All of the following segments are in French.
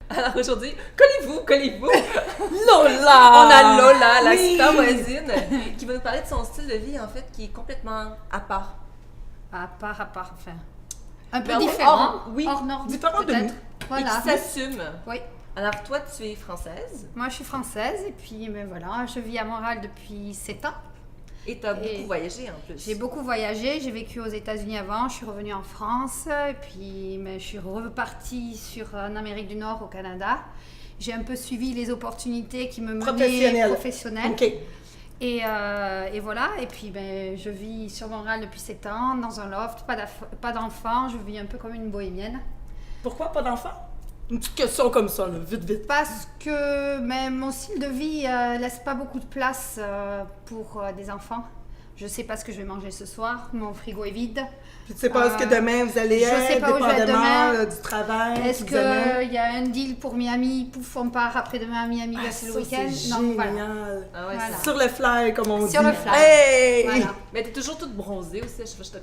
Alors aujourd'hui, collez-vous! Lola! On a Lola, la Oui. super voisine, qui va nous parler de son style de vie, en fait, qui est complètement à part. À part, enfin, un peu Ben, différent, oui, hors norme, différent de peut-être. nous. Et Voilà. qui s'assume. Oui. Alors toi, tu es française Moi, je suis française et puis, ben voilà, je vis à Montréal depuis 7 ans. et tu as Et beaucoup voyagé en plus. J'ai beaucoup voyagé, j'ai vécu aux États-Unis avant, je suis revenue en France, et puis je suis repartie en Amérique du Nord, au Canada. J'ai un peu suivi les opportunités qui me menaient professionnelles. OK. Et voilà, et puis ben, je vis sur Montréal depuis 7 ans, dans un loft, pas d'enfants, je vis un peu comme une bohémienne. Pourquoi pas d'enfants? Une petite question comme ça, là, vite. Parce que mon style de vie laisse pas beaucoup de place pour des enfants. Je sais pas ce que je vais manger ce soir, mon frigo est vide. Puis tu sais pas ce que demain vous allez je être, sais pas où je vais être dépendamment demain. du travail. Est-ce qui vous amène. qu'il y a un deal pour Miami, pouf, on part après-demain à Miami, c'est le Ça, week-end? c'est Non, voilà. génial. Ah ouais, Voilà. c'est- Sur le fly, comme on dit. Sur le fly. Hey! Voilà. Mais t'es toujours toute bronzée aussi, à chaque fois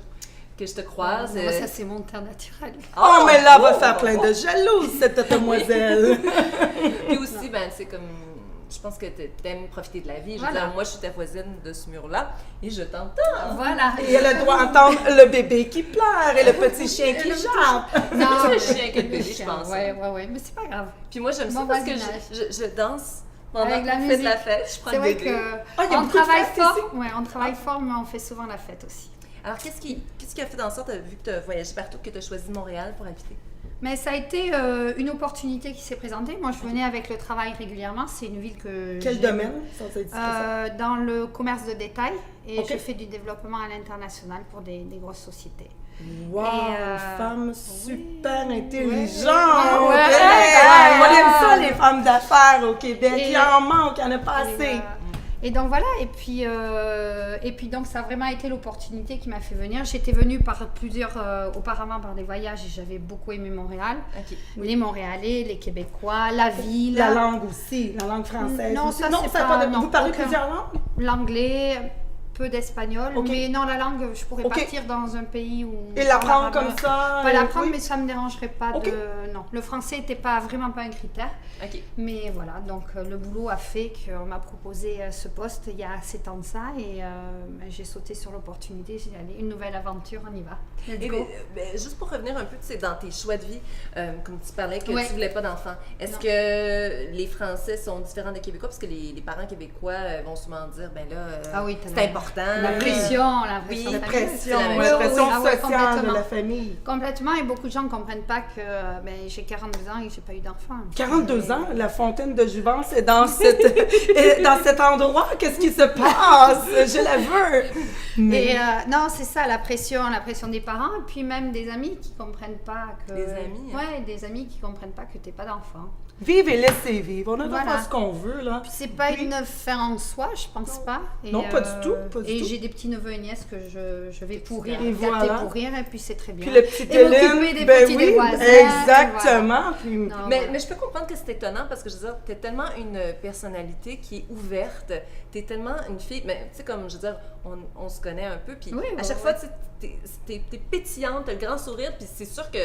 que je te croise. Moi, ça, c'est mon teint naturel. Oh, mais là, elle va oh, faire oh, plein oh. de jaloux, cette demoiselle. Puis aussi, ben, c'est comme. Je pense que t'aimes profiter de la vie. Je veux Voilà. dire, moi, je suis ta voisine de ce mur-là et je t'entends. Voilà. Et elle a le droit d'entendre le bébé qui pleure et le petit chien qui jappe. Non, C'est le chien que le bébé, je chien, pense. Ouais, mais c'est pas grave. Puis moi, j'aime ça Mon parce que voisinage. je danse pendant Avec la qu'on fait de la musique. fête. Je prends C'est le vrai bébé. Ah, il y a qu'on beaucoup de travaille fêtes fort. ici. Ouais, on travaille fort, mais on fait souvent la fête aussi. Alors, qu'est-ce qui a fait en sorte, vu que tu as voyagé partout, que tu as choisi Montréal pour habiter? Mais ça a été une opportunité qui s'est présentée. Moi, je venais avec le travail régulièrement. C'est une ville que Quel j'aime. domaine, sans être discret? Dans le commerce de détail. Et Ok. je fais du développement à l'international pour des grosses sociétés. Wow, et, femme super intelligente! Ouais. Hey, on aime ça, les femmes d'affaires au Québec. Et- Il en manque, il y en a pas Et, assez. et donc voilà, et puis donc ça a vraiment été l'opportunité qui m'a fait venir. J'étais venue auparavant par des voyages et j'avais beaucoup aimé Montréal. OK. Les Montréalais, les Québécois, la ville, La langue aussi, la langue française. Non, aussi. ça, c'est a pas- de... non, Vous parlez aucun. plusieurs langues? l'anglais, peu d'espagnol. Ok. Mais non, la langue, je pourrais Ok. partir dans un pays où... Et l'apprendre arabe. comme ça? Pas l'apprendre, oui. mais ça me dérangerait pas Ok. de... Non, le français n'était vraiment pas un critère. OK. Mais voilà, donc le boulot a fait qu'on m'a proposé ce poste il y a 7 ans de ça et j'ai sauté sur l'opportunité, j'ai dit allez, une nouvelle aventure, on y va. Let's Et, go. juste pour revenir un peu dans tes choix de vie, comme tu parlais que Ouais. tu voulais pas d'enfants, est-ce Non. que les Français sont différents des Québécois? Parce que les parents québécois vont souvent dire, ben là, Ah oui, t'as c'est la- important. La pression, la Oui, pression La familiale. pression, c'est la même la chose. pression Ah ouais, sociale de complètement. la famille. Complètement, et beaucoup de gens ne comprennent pas que j'ai 42 ans et que j'ai pas eu d'enfant. 42 ans, la fontaine de Jouvence est dans, dans cet endroit. Qu'est-ce qui se passe? Je la veux. Mais- Et non, c'est ça, la pression des parents, et puis même des amis qui comprennent pas que... Des amis, hein. Ouais, des amis qui comprennent pas que t'es pas d'enfant. Vive et laissez vivre. On a le droit de Voilà. faire ce qu'on veut, là. Puis c'est pas Oui. une fin en soi, je pense pas. Et, Non, pas du tout, pas du et tout. j'ai des petits neveux et nièces que je vais pourrir, Et gâter voilà. pourrir, et puis c'est très bien. Puis le petit Et m'occuper Hélène, des ben petits oui, des voisins. exactement. Puis- Non, Mais, voilà. mais je peux comprendre que c'est étonnant parce que je veux dire, t'es tellement une personnalité qui est ouverte, t'es tellement une fille, mais tu sais, comme je veux dire, on se connaît un peu, puis Oui, à ouais, chaque ouais. fois, tu sais, t'es pétillante, t'as le grand sourire, puis c'est sûr que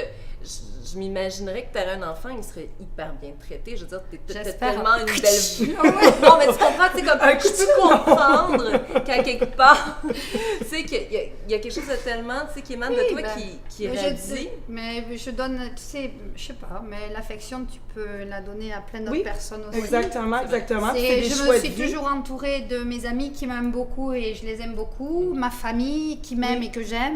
je m'imaginerais que t'aurais un enfant, il serait hyper bien traité. Je veux dire, t'as J'espère. tellement une belle. Non, mais tu comprends, tu sais, comme je peux comprendre qu'à quelque part, tu sais, qu'il y a quelque chose de tellement, tu sais, qui émane de toi ben, qui mais radie. mais je donne, tu sais, je sais pas, mais l'affection, tu peux la donner à plein d'autres Oui, personnes aussi. Exactement, exactement. C'est- C'est des je choix me de suis vie. toujours entourée de mes amis qui m'aiment beaucoup et je les aime beaucoup, ma famille qui m'aime et que j'aime,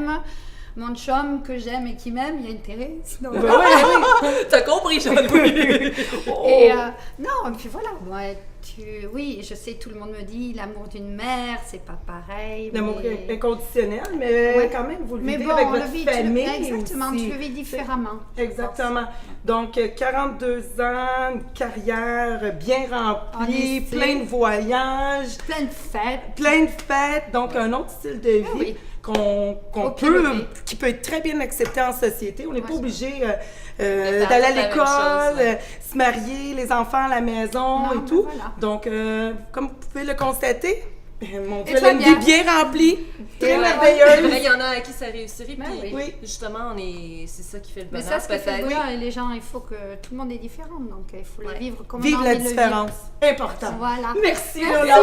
mon chum que j'aime et qui m'aime, il y a intérêt. Sinon... Ben oui, T'as compris, Jean-Louis? Oh. Et non, et puis voilà, ouais, oui, je sais, tout le monde me dit l'amour d'une mère, c'est pas pareil. L'amour mais... est inconditionnel, mais Ouais. quand même, vous le Mais vivez bon, avec on le votre vit, famille exactement, aussi. tu le vis différemment. Exactement. Donc, 42 ans, une carrière bien remplie, En effet. plein de voyages, Plein de fêtes. plein de fêtes, donc un autre style de vie oui. qu'on Au peut, Québec. qui peut être très bien accepté en société. On n'est pas Ouais. obligé faire d'aller à la même l'école, chose, ouais. se marier, les enfants à la maison Non, et ben tout. voilà. Donc, comme vous pouvez le constater, Mon Dieu, elle a une vie bien remplie, très merveilleuse. Mais il y en a à qui ça réussirait, Ben puis oui. justement, c'est ça qui fait le Mais bonheur. ça, ce qui fait le peut-être. bonheur, et les gens, il faut que tout le monde est différent, donc il faut le vivre comme on Vive a la envie de le vivre. différence, important. Voilà. Merci Lola.